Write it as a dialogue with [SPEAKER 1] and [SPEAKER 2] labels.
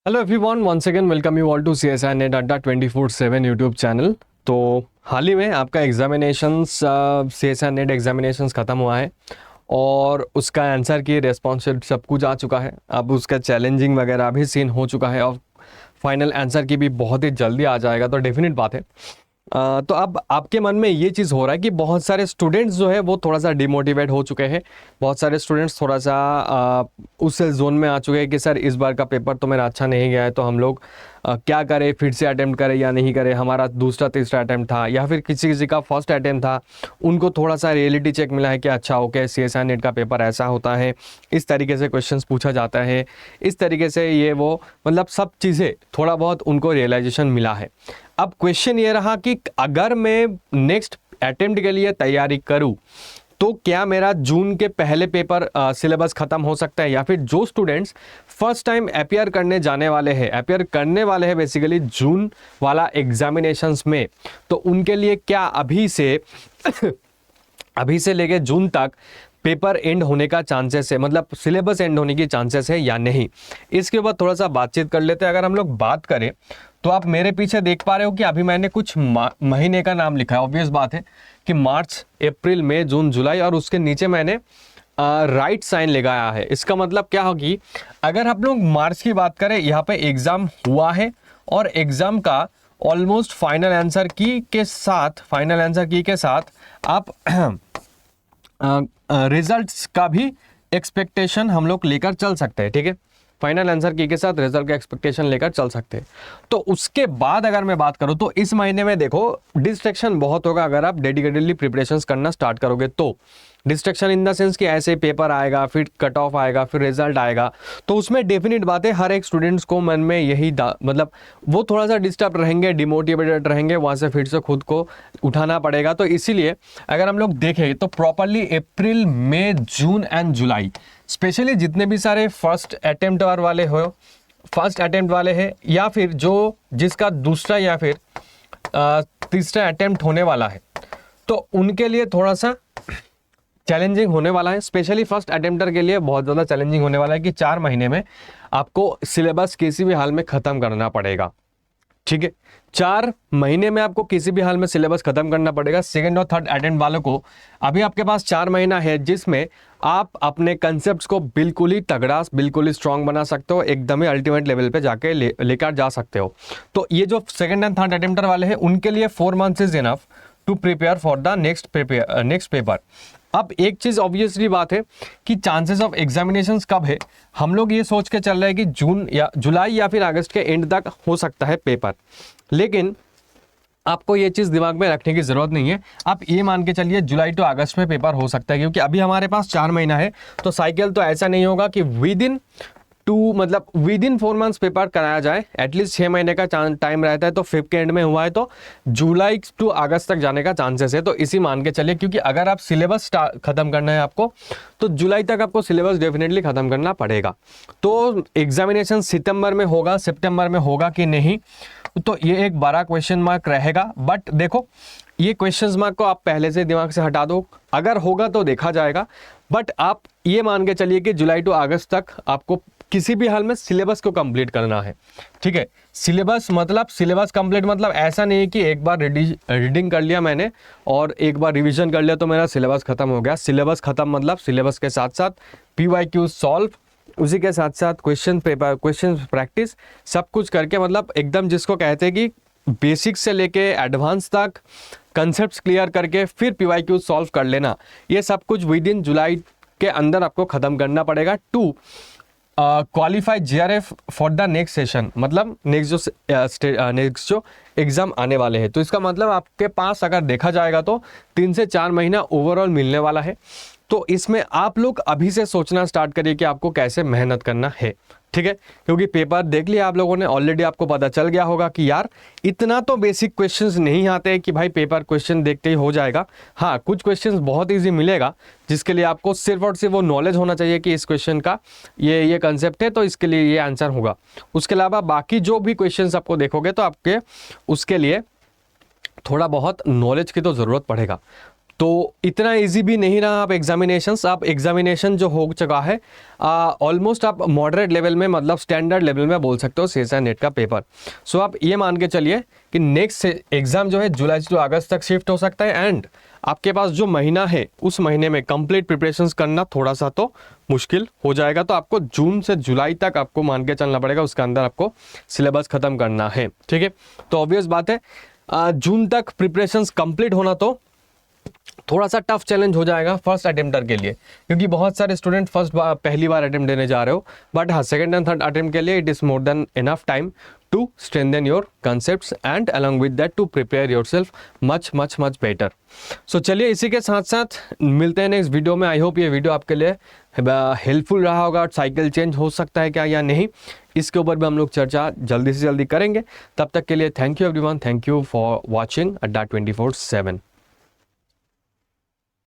[SPEAKER 1] Hello everyone, once again welcome you all to CSI net Adda 24/7 YouTube channel. तो हाल ही में आपका examinations CSI net examinations ख़त्म हुआ है और उसका आंसर की रेस्पॉन्स सब कुछ आ चुका है। अब उसका चैलेंजिंग वगैरह भी सीन हो चुका है और फाइनल आंसर की भी बहुत ही जल्दी आ जाएगा, तो डेफिनेट बात है। तो अब आपके मन में ये चीज़ हो रहा है कि बहुत सारे स्टूडेंट्स जो है वो थोड़ा सा डिमोटिवेट हो चुके हैं। बहुत सारे स्टूडेंट्स थोड़ा सा उस जोन में आ चुके हैं कि सर इस बार का पेपर तो मेरा अच्छा नहीं गया है, तो हम लोग क्या करें, फिर से अटेम्प्ट करें या नहीं करें। हमारा दूसरा तीसरा अटेम्प्ट था या फिर किसी किसी का फर्स्ट अटेम्प्ट था, उनको थोड़ा सा रियलिटी चेक मिला है कि अच्छा ओके CSI नेट का पेपर ऐसा होता है, इस तरीके से क्वेश्चंस पूछा जाता है, इस तरीके से ये वो, मतलब सब चीज़ें थोड़ा बहुत उनको रियलाइजेशन मिला है। अब क्वेश्चन ये रहा कि अगर मैं नेक्स्ट अटेम्प्ट के लिए तैयारी करूं तो क्या मेरा जून के पहले पेपर सिलेबस खत्म हो सकता है, या फिर जो स्टूडेंट्स फर्स्ट टाइम अपियर करने वाले हैं बेसिकली जून वाला एग्जामिनेशंस में, तो उनके लिए क्या अभी से अभी से लेके जून तक पेपर एंड होने का चांसेस है, मतलब सिलेबस एंड होने की चांसेस है या नहीं। इसके ऊपर थोड़ा सा बातचीत कर लेते हैं। अगर हम लोग बात करें तो आप मेरे पीछे देख पा रहे हो कि अभी मैंने कुछ महीने का नाम लिखा है। ऑब्वियस बात है कि मार्च, अप्रैल, मई, जून, जुलाई, और उसके नीचे मैंने राइट साइन लगाया है। इसका मतलब क्या होगी, अगर हम लोग मार्च की बात करें, यहाँ पे एग्जाम हुआ है और एग्जाम का ऑलमोस्ट फाइनल आंसर की के साथ आप रिजल्ट्स का भी एक्सपेक्टेशन हम लोग लेकर चल सकते हैं। ठीक है, फाइनल आंसर की के साथ रिजल्ट का एक्सपेक्टेशन लेकर चल सकते हैं। तो उसके बाद अगर मैं बात करूं तो इस महीने में देखो डिस्ट्रैक्शन बहुत होगा। अगर आप डेडिकेटेडली प्रिपरेशंस करना स्टार्ट करोगे तो डिस्ट्रैक्शन इन द सेंस कि ऐसे पेपर आएगा, फिर कट ऑफ आएगा, फिर रिजल्ट आएगा, तो उसमें डेफिनेट बात है हर एक स्टूडेंट्स को मन में यही मतलब वो थोड़ा सा डिस्टर्ब रहेंगे, डिमोटिवेटेड रहेंगे, वहाँ से फिर से खुद को उठाना पड़ेगा। तो इसीलिए अगर हम लोग देखें तो properly April, May, June and July, specially जितने भी सारे फर्स्ट अटेम्प्ट वाले हैं या फिर जिसका दूसरा या फिर तीसरा अटेम्प्ट होने वाला है, तो उनके लिए थोड़ा सा चैलेंजिंग होने वाला है। स्पेशली फर्स्ट अटेम्प्टर के लिए बहुत ज़्यादा चैलेंजिंग होने वाला है कि 4 महीने में आपको सिलेबस किसी भी हाल में ख़त्म करना पड़ेगा। ठीक है, 4 महीने में आपको किसी भी हाल में सिलेबस खत्म करना पड़ेगा। सेकंड और थर्ड अटेम्प्ट वालों को अभी आपके पास 4 महीना है जिसमें आप अपने कंसेप्ट्स को बिल्कुल ही तगड़ा, बिल्कुल ही स्ट्रांग बना सकते हो, एकदम ही अल्टीमेट लेवल पे जाके लेकर जा सकते हो। तो ये जो सेकंड एंड थर्ड अटेम्प्टर वाले हैं उनके लिए 4 months is enough to prepare for the next paper. अब एक चीज ऑब्वियसली बात है कि चांसेस ऑफ एग्जामिनेशंस कब है, हम लोग ये सोच के चल रहे हैं कि जून या जुलाई या फिर अगस्त के एंड तक हो सकता है पेपर, लेकिन आपको ये चीज़ दिमाग में रखने की ज़रूरत नहीं है। आप ये मान के चलिए जुलाई टू अगस्त में पेपर हो सकता है, क्योंकि अभी हमारे पास 4 महीना है। तो साइकिल तो ऐसा नहीं होगा कि विद इन 4 मंथ्स पेपर कराया जाए। एटलीस्ट 6 महीने का टाइम रहता है, तो 5 के एंड में हुआ है तो जुलाई टू अगस्त तक जाने का चांसेस है। तो इसी मान के चलिए, क्योंकि अगर आप सिलेबस खत्म करना है आपको, तो जुलाई तक आपको सिलेबस डेफिनेटली खत्म करना पड़ेगा। तो एग्जामिनेशन सितंबर में होगा कि नहीं, तो ये एक बड़ा क्वेश्चन मार्क रहेगा। बट देखो, ये क्वेश्चन मार्क को आप पहले से दिमाग से हटा दो, अगर होगा तो देखा जाएगा। बट आप ये मान के चलिए कि जुलाई टू अगस्त तक आपको किसी भी हाल में सिलेबस को कंप्लीट करना है। ठीक है, सिलेबस कंप्लीट मतलब ऐसा नहीं है कि एक बार रीडिंग कर लिया मैंने और एक बार रिवीजन कर लिया तो मेरा सिलेबस खत्म हो गया। सिलेबस खत्म मतलब सिलेबस के साथ साथ PYQ सॉल्व, उसी के साथ साथ क्वेश्चन प्रैक्टिस, सब कुछ करके, मतलब एकदम जिसको कहते हैं कि बेसिक से लेके एडवांस तक कंसेप्ट्स क्लियर करके फिर PYQ सॉल्व कर लेना, ये सब कुछ विद इन जुलाई के अंदर आपको खत्म करना पड़ेगा to qualify GRF for the next session, मतलब नेक्स्ट जो एग्जाम आने वाले हैं। तो इसका मतलब आपके पास अगर देखा जाएगा तो 3 से 4 महीना ओवरऑल मिलने वाला है। तो इसमें आप लोग अभी से सोचना स्टार्ट करिए कि आपको कैसे मेहनत करना है। ठीक है, क्योंकि पेपर देख लिया आप लोगों ने ऑलरेडी, आपको पता चल गया होगा कि यार इतना तो बेसिक क्वेश्चंस नहीं आते हैं कि भाई पेपर क्वेश्चन देखते ही हो जाएगा। हाँ, कुछ क्वेश्चंस बहुत इजी मिलेगा जिसके लिए आपको सिर्फ और सिर्फ वो नॉलेज होना चाहिए कि इस क्वेश्चन का ये कंसेप्ट है तो इसके लिए ये आंसर होगा। उसके अलावा बाकी जो भी क्वेश्चंस आपको देखोगे तो आपके उसके लिए थोड़ा बहुत नॉलेज की तो ज़रूरत पड़ेगा। तो इतना इजी भी नहीं रहा आप एग्जामिनेशंस। आप एग्जामिनेशन जो हो चुका है ऑलमोस्ट आप मॉडरेट लेवल में, मतलब स्टैंडर्ड लेवल में बोल सकते हो CSI नेट का पेपर। सो आप ये मान के चलिए कि नेक्स्ट एग्जाम जो है जुलाई से अगस्त तक शिफ्ट हो सकता है, एंड आपके पास जो महीना है उस महीने में कंप्लीट प्रिपरेशंस करना थोड़ा सा तो मुश्किल हो जाएगा। तो आपको जून से जुलाई तक आपको मान के चलना पड़ेगा, उसके अंदर आपको सिलेबस खत्म करना है, ठीक है। तो ऑब्वियस बात है जून तक प्रिपरेशंस कंप्लीट होना तो थोड़ा सा टफ चैलेंज हो जाएगा फर्स्ट अटेम्प्टर के लिए, क्योंकि बहुत सारे स्टूडेंट पहली बार अटेम्प्ट देने जा रहे हो। बट हाँ, सेकंड एंड थर्ड अटेम्प्ट के लिए it is more than enough time to strengthen your concepts and along with that to prepare yourself much better। सो चलिए इसी के साथ साथ मिलते हैं नेक्स्ट वीडियो में। आई होप ये वीडियो आपके लिए हेल्पफुल रहा होगा। साइकिल चेंज हो सकता है क्या या नहीं, इसके ऊपर भी हम लोग चर्चा जल्दी से जल्दी करेंगे। तब तक के लिए thank you everyone, thank you for watching अड्डा 24/7।